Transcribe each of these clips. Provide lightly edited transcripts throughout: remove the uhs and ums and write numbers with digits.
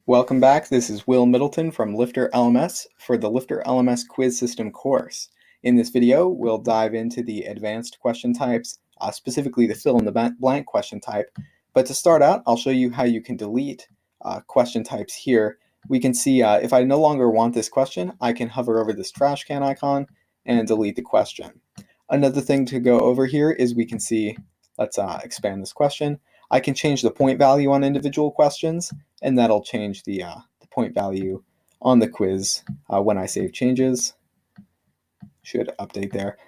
Welcome back. This is Will Middleton from LifterLMS for the LifterLMS Quiz System course. In this video, we'll dive into the advanced question types, specifically the fill-in-the-blank question type. But to start out, I'll show you how you can delete question types here. We can see if I no longer want this question, I can hover over this trash can icon and delete the question. Another thing to go over here is we can see, let's expand this question. I can change the point value on individual questions, and that'll change the point value on the quiz when I save changes. Should update there.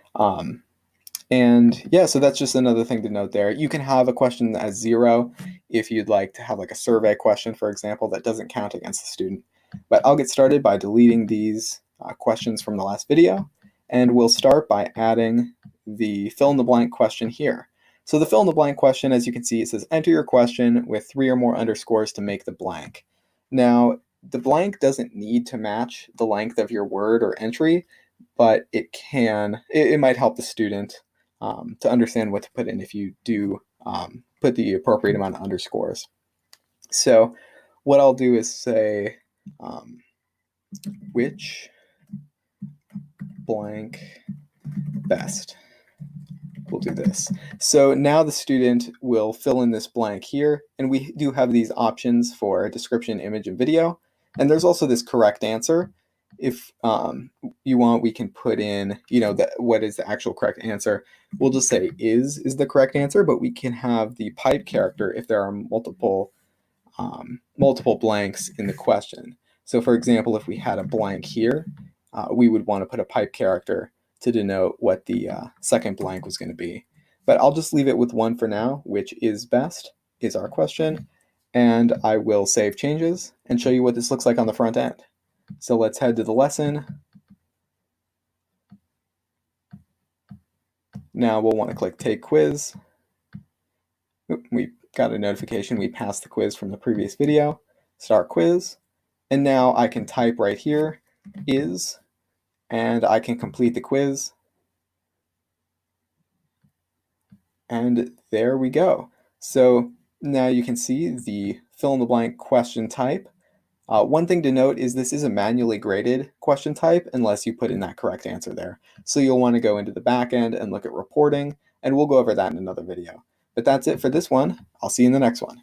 And yeah, so that's just another thing to note there. You can have a question as 0 if you'd like to have like a survey question, for example, that doesn't count against the student. But I'll get started by deleting these questions from the last video, and we'll start by adding the fill-in-the-blank question here. So the fill-in-the-blank question, as you can see, it says enter your question with 3 or more underscores to make the blank. Now, the blank doesn't need to match the length of your word or entry, but it might help the student to understand what to put in if you do put the appropriate amount of underscores. So what I'll do is say which blank best. We'll do this. So now the student will fill in this blank here, and we do have these options for description, image, and video. And there's also this correct answer. If you want, we can put in, what is the actual correct answer. We'll just say is the correct answer, but we can have the pipe character if there are multiple blanks in the question. So for example, if we had a blank here, we would want to put a pipe character to denote what the second blank was going to be. But I'll just leave it with 1 for now, which is best, is our question. And I will save changes and show you what this looks like on the front end. So let's head to the lesson. Now we'll want to click Take Quiz. We got a notification we passed the quiz from the previous video. Start quiz. And now I can type right here, is, and I can complete the quiz. And there we go. So now you can see the fill-in-the-blank question type. One thing to note is this is a manually graded question type unless you put in that correct answer there. So you'll want to go into the back end and look at reporting, and we'll go over that in another video. But that's it for this one. I'll see you in the next one.